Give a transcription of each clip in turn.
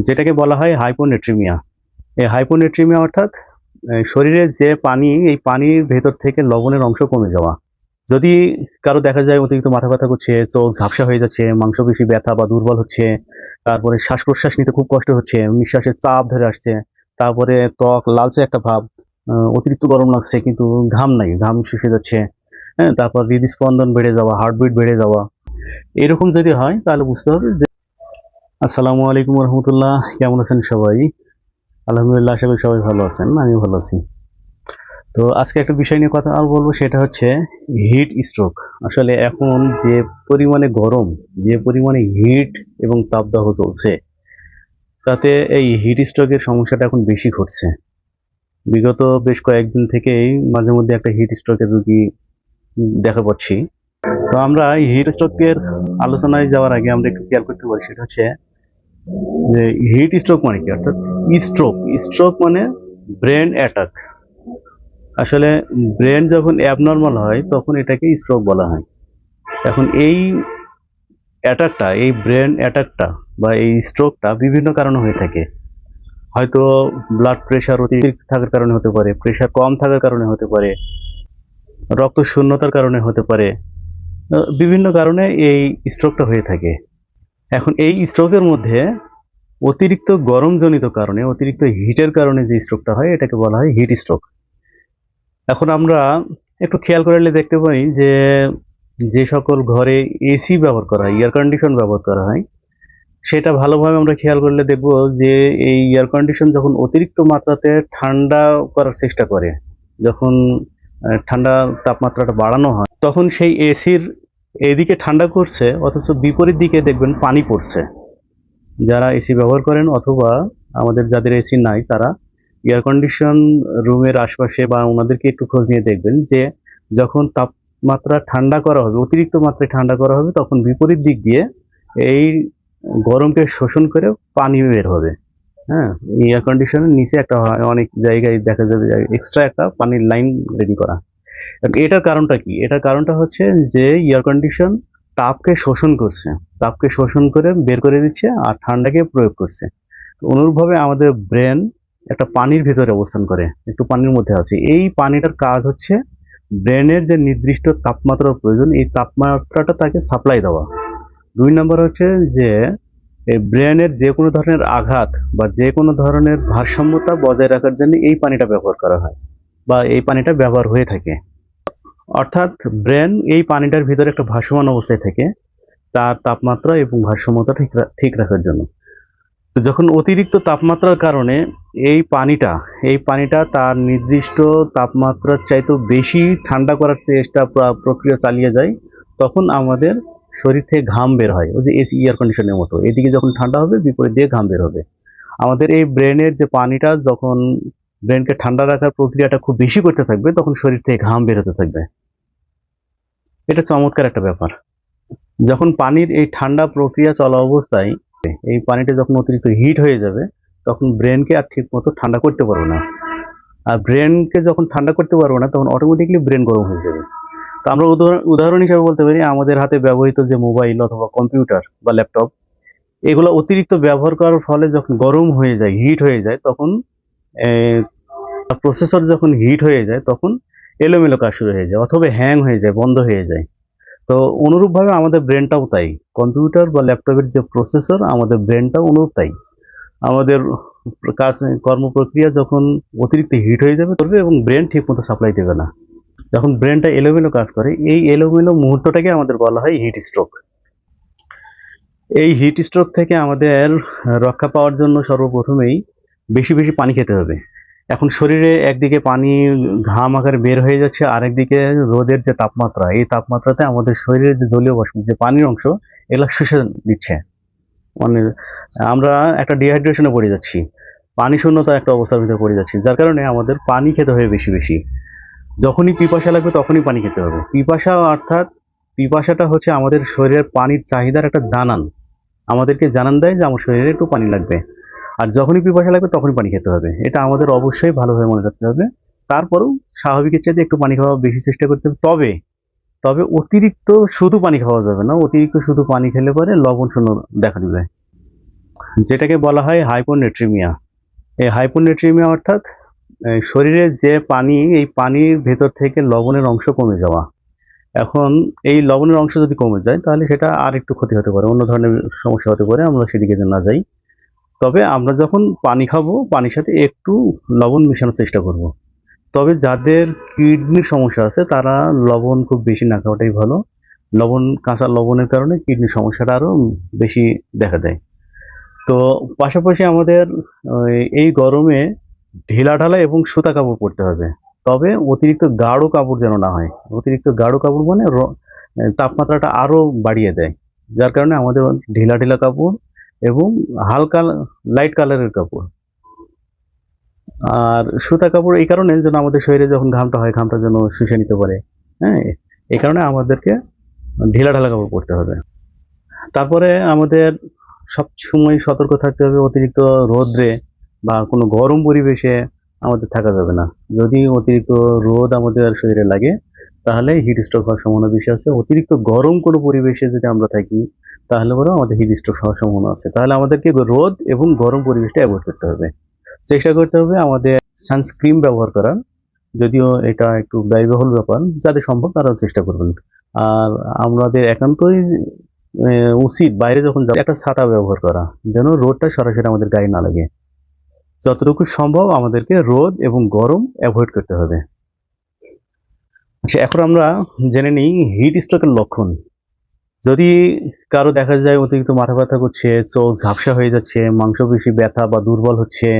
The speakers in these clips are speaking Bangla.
যেটাকে বলা হয় হাইপোনেট্রিমিয়া। এই হাইপোনেট্রিমিয়া অর্থাৎ শরীরে যে পানি, এই পানির ভেতর থেকে লবণের অংশ কমে যাওয়া। যদি কারো দেখা যায় অতিরিক্ত মাথা ব্যথা করছে, চোখ ঝাপসা হয়ে যাচ্ছে, মাংসপেশি ব্যথা বা দুর্বল হচ্ছে, তারপরে শ্বাস প্রশ্বাস নিতে খুব কষ্ট হচ্ছে, নিঃশ্বাসের চাপ ধরে আসছে, তারপরে ত্বক লালচে একটা ভাব, অতিরিক্ত গরম লাগছে কিন্তু ঘাম নাই, ঘাম শুষে যাচ্ছে, হ্যাঁ, তারপর হৃদস্পন্দন বেড়ে যাওয়া, হার্টবিট বেড়ে যাওয়া, এরকম যদি হয় তাহলে বুঝতে হবে যে আসসালামু আলাইকুম রহমতুল্লাহ। কেমন আছেন সবাই? আলহামদুলিল্লাহ, আশা করি সবাই ভালো আছেন, আমিও ভালো আছি। তো আজকে একটা বিষয় নিয়ে কথা বলবো, সেটা হচ্ছে হিট স্ট্রোক। আসলে এখন যে পরিমাণে গরম, যে পরিমাণে হিট এবং তাপদাহ চলছে, তাতে এই হিট স্ট্রোকের সমস্যাটা এখন বেশি ঘটছে। বিগত বেশ কয়েকদিন থেকেই মাঝে মধ্যে একটা হিট স্ট্রোকের রোগী দেখা পাচ্ছি। তো আমরা হিট স্ট্রোকের আলোচনায় যাওয়ার আগে আমরা একটু খেয়াল করতে পারি, সেটা হচ্ছে যে হিট স্ট্রোক মানে কি, অর্থাৎ স্ট্রোক। স্ট্রোক মানে ব্রেন অ্যাটাক। আসলে ব্রেন যখন অ্যাবনর্মাল হয় তখন এটাকে স্ট্রোক বলা হয়। এখন এই অ্যাটাকটা, এই ব্রেন অ্যাটাকটা বা এই স্ট্রোকটা বিভিন্ন কারণে হয়ে থাকে। হয়তো ব্লাড প্রেশার অতিরিক্ত থাকার কারণে হতে পারে, প্রেশার কম থাকার কারণে হতে পারে, রক্ত শূন্যতার কারণে হতে পারে, বিভিন্ন কারণে এই স্ট্রোকটা হয়ে থাকে। এখন এই স্ট্রোকের মধ্যে অতিরিক্ত গরমজনিত কারণে, অতিরিক্ত হিটের কারণে যে স্ট্রোকটা হয় এটাকে বলা হয় হিট স্ট্রোক। এখন আমরা একটু খেয়াল করলে দেখতে পাই যে যে সকল ঘরে এসি ব্যবহার করা হয়, এয়ার কন্ডিশন ব্যবহার করা হয়, সেটা ভালোভাবে আমরা খেয়াল করলে দেখব যে এই এয়ার কন্ডিশন যখন অতিরিক্ত মাত্রাতে ঠান্ডা করার চেষ্টা করে, যখন ঠান্ডা তাপমাত্রাটা বাড়ানো হয়, তখন সেই এসির এদিকে ঠান্ডা করছে অথচ বিপরীত দিকে দেখবেন পানি পড়ছে। যারা এসি ব্যবহার করেন অথবা আমাদের যাদের এসি নাই, তারা এয়ার কন্ডিশন রুমের আশপাশে বা ওনাদেরকে একটু খোঁজ নিয়ে দেখবেন যে যখন তাপমাত্রা ঠান্ডা করা হবে, অতিরিক্ত মাত্রায় ঠান্ডা করা হবে, তখন বিপরীত দিক দিয়ে এই গরমকে শোষণ করে পানি বের হবে। হ্যাঁ, এয়ার কন্ডিশনের নিচে একটা অনেক জায়গায় দেখা যাবে এক্সট্রা একটা পানির লাইন রেডি করা। এটার কারণটা কি? এটার কারণটা হচ্ছে যে এয়ার কন্ডিশন তাপকে শোষণ করছে, তাপকে শোষণ করে বের করে দিচ্ছে আর ঠান্ডাকে প্রয়োগ করছে। অনুরূপভাবে আমাদের ব্রেন একটা পানির ভিতরে অবস্থান করে, একটু পানির মধ্যে আছে। এই পানিটার কাজ হচ্ছে ব্রেনের যে নির্দিষ্ট তাপমাত্রার প্রয়োজন, এই তাপমাত্রাটা তাকে সাপ্লাই দেওয়া। 2 নম্বর হচ্ছে যে এই ব্রেনের যে কোনো ধরনের আঘাত বা যে কোনো ধরনের ভারসাম্যতা বজায় রাখার জন্য এই পানিটা ব্যবহার করা হয় বা এই পানিটা ব্যবহার হয়ে থাকে। অর্থাৎ ব্রেন এই পানিটার ভিতরে একটা ভাসমান অবস্থায় থাকে, তার তাপমাত্রা এবং ভারসাম্যতা ঠিক রাখার জন্য। তো যখন অতিরিক্ত তাপমাত্রার কারণে এই পানিটা তার নির্দিষ্ট তাপমাত্রার চাইতেও বেশি ঠান্ডা করার চেষ্টা প্রক্রিয়া চালিয়ে যায়, তখন আমাদের শরীর থেকে ঘাম বের হয়। ওই যে এসি এয়ার কন্ডিশনের মতো, এদিকে যখন ঠান্ডা হবে বিপরীত দিয়ে ঘাম বের হবে। আমাদের এই ব্রেনের যে পানিটা যখন ব্রেনকে ঠান্ডা রাখার প্রক্রিয়াটা খুব বেশি করতে থাকবে, তখন শরীর থেকে ঘাম বেরোতে থাকবে। এটা চমৎকার একটা ব্যাপার। যখন পানির এই ঠান্ডা প্রক্রিয়া চলা অবস্থায় এই পানিটা যখন অতিরিক্ত হিট হয়ে যাবে, তখন ব্রেনকে আর ঠিক মতো ঠান্ডা করতে পারবো না। আর ব্রেনকে যখন ঠান্ডা করতে পারবো না, তখন অটোমেটিকলি ব্রেন গরম হয়ে যাবে। তো আমরা উদাহরণ হিসেবে বলতে পারি, আমাদের হাতে ব্যবহৃত যে মোবাইল অথবা কম্পিউটার বা ল্যাপটপ, এগুলো অতিরিক্ত ব্যবহার করার ফলে যখন গরম হয়ে যায়, হিট হয়ে যায়, তখন প্রসেসর যখন হিট হয়ে যায়, তখন এলোমেলো কাজ শুরু হয়ে যায় অথবা হ্যাং হয়ে যায়, বন্ধ হয়ে যায়। তো অনুরূপভাবে আমাদের ব্রেনটাও তাই। কম্পিউটার বা ল্যাপটপের যে প্রসেসর, আমাদের ব্রেনটাও অনুরূপ তাই। আমাদের কাজ কর্ম প্রক্রিয়া যখন অতিরিক্ত হিট হয়ে যাবে করবে এবং ব্রেন ঠিক মতো সাপ্লাই দেবে না, যখন ব্রেনটা এলোমেলো কাজ করে, এই এলোমেলো মুহূর্তটাকে আমাদের বলা হয় হিট স্ট্রোক। এই হিট স্ট্রোক থেকে আমাদের রক্ষা পাওয়ার জন্য সর্বপ্রথমেই বেশি বেশি পানি খেতে হবে। এখন শরীরে একদিকে পানি ঘাম আকারে বের হয়ে যাচ্ছে, আরেকদিকে রোদের যে তাপমাত্রা, এই তাপমাত্রাতে আমাদের শরীরের যে জলীয় বাষ্প, যে পানির অংশ, এগুলো শুষে দিচ্ছে। মানে আমরা একটা ডিহাইড্রেশনে পড়ে যাচ্ছি, পানি শূন্যতা একটা অবস্থার ভিতরে পড়ে যাচ্ছি, যার কারণে আমাদের পানি খেতে হবে বেশি বেশি। যখনই পিপাসা লাগবে তখনই পানি খেতে হবে। পিপাসা অর্থাৎ পিপাসাটা হচ্ছে আমাদের শরীরের পানির চাহিদার একটা জানান, আমাদেরকে জানান দেয় যে আমার শরীরে একটু পানি লাগবে। আর যখনই পিপাসা লাগবে তখনই পানি খেতে হবে, এটা আমাদের অবশ্যই ভালোভাবে মনে রাখতে হবে। তারপরেও স্বাভাবিকের চাইতে একটু পানি খাওয়া বেশি চেষ্টা করতে হবে। তবে তবে অতিরিক্ত শুধু পানি খাওয়া যাবে না, অতিরিক্ত শুধু পানি খেলে পরে লবণ শূন্য দেখা দিবে। যেটাকে বলা হয় হাইপোনেট্রিমিয়া। এই হাইপোনেট্রিমিয়া অর্থাৎ শরীরে যে পানি, এই পানির ভেতর থেকে লবণের অংশ কমে যাওয়া। এখন এই লবণের অংশ যদি কমে যায় তাহলে সেটা আর একটু ক্ষতি হতে পারে, অন্য ধরনের সমস্যা হতে পারে, আমরা সেদিকে যেন না যাই। তবে আমরা যখন পানি খাবো, পানির সাথে একটু লবণ মেশানোর চেষ্টা করব। তবে যাদের কিডনির সমস্যা আছে তারা লবণ খুব বেশি না খাওয়াটাই ভালো। কাঁচা লবণের কারণে কিডনির সমস্যাটা আরো বেশি দেখা দেয়। তো পাশাপাশি আমাদের এই গরমে ঢিলাঢালা এবং সুতা কাপড় পরতে হবে। তবে অতিরিক্ত গাঢ় কাপড় যেন না হয়। অতিরিক্ত গাঢ় কাপড় মানে তাপমাত্রাটা আরো বাড়িয়ে দেয়। যার কারণে আমাদের ঢিলা ঢিলা কাপড় এবং হালকা লাইট কালারের কাপড়। আর সুতা কাপড় এই কারণে যেন আমাদের শরীরে যখন ঘামটা হয়, ঘামটা যেন শুষে নিতে পারে। হ্যাঁ, এই কারণে আমাদেরকে ঢিলা ঢালা কাপড় পরতে হবে। তারপরে আমাদের সবসময় সতর্ক থাকতে হবে, অতিরিক্ত রোদ্রে বা কোনো গরম পরিবেশে আমাদের থাকা যাবে না। যদি অতিরিক্ত রোদ আমাদের শরীরে লাগে তাহলে হিট স্ট্রোক হওয়ার সম্ভাবনা বেশি আছে। অতিরিক্ত গরম কোনো পরিবেশে যদি আমরা থাকি তাহলে পরেও আমাদের হিট স্ট্রোক হওয়ার সম্ভাবনা আছে। তাহলে আমাদেরকে রোদ এবং গরম পরিবেশটা অ্যাভয়েড করতে হবে। চেষ্টা করতে হবে আমাদের সানস্ক্রিন ব্যবহার করার, যদিও এটা একটু ব্যয়বহুল ব্যাপার, যাদের সম্ভব তারাও চেষ্টা করবেন। আর আমাদের একান্তই উচিত বাইরে যখন যাবো একটা ছাতা ব্যবহার করা, যেন রোদটা সরাসরি আমাদের গায়ে না লাগে। যতটুকু সম্ভব আমাদেরকে রোদ এবং গরম অ্যাভয়েড করতে হবে। আচ্ছা, এখন আমরা জেনে নিই হিট স্ট্রোকের লক্ষণ। যদি কারো দেখা যায় অতিরিক্ত মাথা ব্যথা করছে, চোখ ঝাপসা হয়ে যাচ্ছে, মাংসপেশি ব্যথা বা দুর্বল হচ্ছে,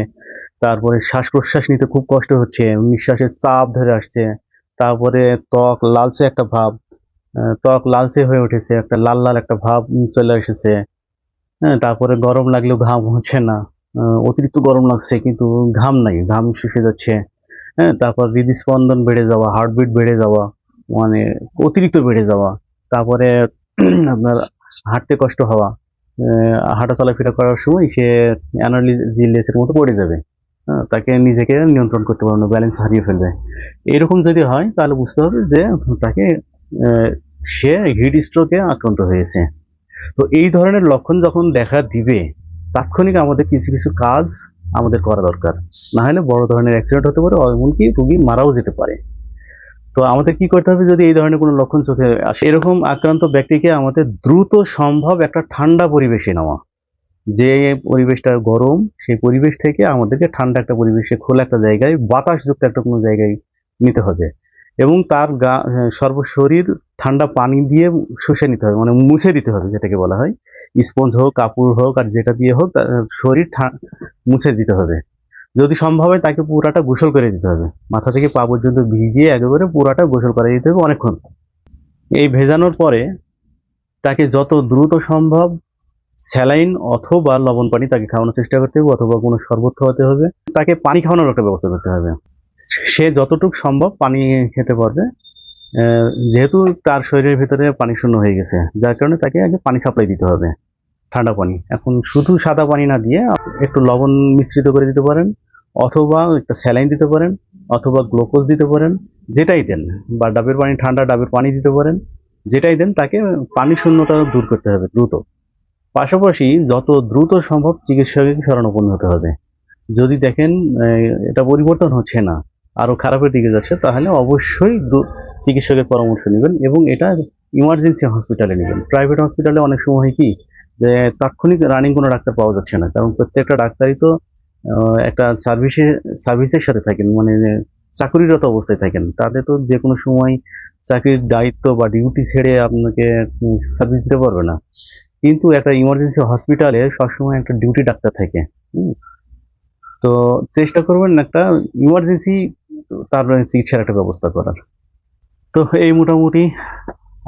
তারপরে শ্বাস প্রশ্বাস নিতে খুব কষ্ট হচ্ছে, নিঃশ্বাসের চাপ ধরে আসছে, তারপরে ত্বক লালচে একটা ভাব, ত্বক লালচে হয়ে উঠেছে, একটা লাল লাল একটা ভাব চলে এসেছে। হ্যাঁ, তারপরে গরম লাগলেও ঘাম হচ্ছে না, অতিরিক্ত গরম লাগছে কিন্তু ঘাম নাই, ঘাম শুষে যাচ্ছে। হ্যাঁ, তারপর হৃদস্পন্দন বেড়ে যাওয়া, হার্টবিট বেড়ে যাওয়া, মানে অতিরিক্ত বেড়ে যাওয়া। তারপরে আপনার হাঁটতে কষ্ট হওয়া, হাঁটা চলাফেরা করার সময় সে অ্যানার্জি লেসের মতো পড়ে যাবে। হ্যাঁ, তাকে নিজেকে নিয়ন্ত্রণ করতে পারবে না, ব্যালেন্স হারিয়ে ফেলবে। এরকম যদি হয় তাহলে বুঝতে হবে যে তাকে সে হিট স্ট্রোকে আক্রান্ত হয়েছে। তো এই ধরনের লক্ষণ যখন দেখা দিবে তাৎক্ষণিক আমাদের কিছু কিছু কাজ আমাদের করা দরকার, না হলে বড় ধরনের অ্যাক্সিডেন্ট হতে পারে, এমনকি রোগী মারাও যেতে পারে। তো আমাদের কি করতে হবে যদি এই ধরনের কোনো লক্ষণ চোখে আসে? এরকম আক্রান্ত ব্যক্তিকে আমাদের দ্রুত সম্ভব একটা ঠান্ডা পরিবেশে নেওয়া। যে পরিবেশটা গরম সেই পরিবেশ থেকে আমাদেরকে ঠান্ডা একটা পরিবেশে, খোলা একটা জায়গায়, বাতাসযুক্ত একটা কোনো জায়গায় নিতে হবে এবং তার সর্বশরীর ঠান্ডা পানি দিয়ে শুষে নিতে হবে, মানে মুছে দিতে হবে, যেটাকে বলা হয় স্পঞ্জ হোক, কাপড় হোক, আর যেটা দিয়ে হোক তার শরীর মুছে দিতে হবে। যদি সম্ভব হয় তাকে পুরাটা গোসল করে দিতে হবে, মাথা থেকে পা পর্যন্ত ভিজিয়ে একেবারে পুরাটা গোসল করে দিতে হবে অনেকক্ষণ। এই ভেজানোর পরে তাকে যত দ্রুত সম্ভব স্যালাইন অথবা লবণ পানি তাকে খাওয়ানোর চেষ্টা করতে হবে, অথবা কোনো শরবত খাওয়াতে হবে। তাকে পানি খাওয়ানোর একটা ব্যবস্থা করতে হবে। সে যতটুকু সম্ভব পানি খেতে পারবে, যেহেতু তার শরীরের ভিতরে পানি শূন্য হয়ে গেছে, যার কারণে তাকে আগে পানি সাপ্লাই দিতে হবে, ঠান্ডা পানি। এখন শুধু সাদা পানি না দিয়ে একটু লবণ মিশ্রিত করে দিতে পারেন, অথবা একটা স্যালাইন দিতে পারেন, অথবা গ্লুকোজ দিতে পারেন, যেটাই দেন, বা ডাবের পানি, ঠান্ডা ডাবের পানি দিতে পারেন। যেটাই দেন তাকে পানি শূন্যতা দূর করতে হবে দ্রুত। পাশাপাশি যত দ্রুত সম্ভব চিকিৎসকের শরণাপন্ন হতে হবে। যদি দেখেন এটা পরিবর্তন হচ্ছে না, আরো খারাপের দিকে যাচ্ছে, তাহলে অবশ্যই চিকিৎসকের পরামর্শ নেবেন এবং এটা ইমার্জেন্সি হসপিটালে নেবেন। প্রাইভেট হসপিটালে অনেক সময় হয় কি যে তাৎক্ষণিক রানিং কোনো ডাক্তার পাওয়া যাচ্ছে না, কারণ প্রত্যেকটা ডাক্তারই তো একটা সার্ভিসের সাথে থাকেন, মানে চাকরিরত অবস্থায় থাকেন। তাদের তো যে কোনো সময় চাকরির দায়িত্ব বা ডিউটি ছেড়ে আপনাকে সার্ভিস দিতে পারবে না। কিন্তু একটা ইমার্জেন্সি হসপিটালে সবসময় একটা ডিউটি ডাক্তার থাকে। তো চেষ্টা করবেন একটা ইমার্জেন্সি তার চিকিৎসার একটা ব্যবস্থা করার। তো এই মোটামুটি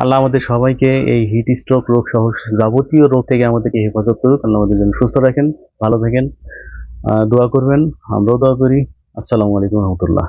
আল্লাহ আমাদের সবাইকে এই হিট স্ট্রোক রোগ সহ যাবতীয় রোগ থেকে আমাদেরকে হেফাজত করুক। আল্লাহ আমাদের জন্য সুস্থ রাখেন, ভালো থাকেন, দোয়া করবেন, আমরাও দোয়া করি। আসসালামু আলাইকুম রহমতুল্লাহ।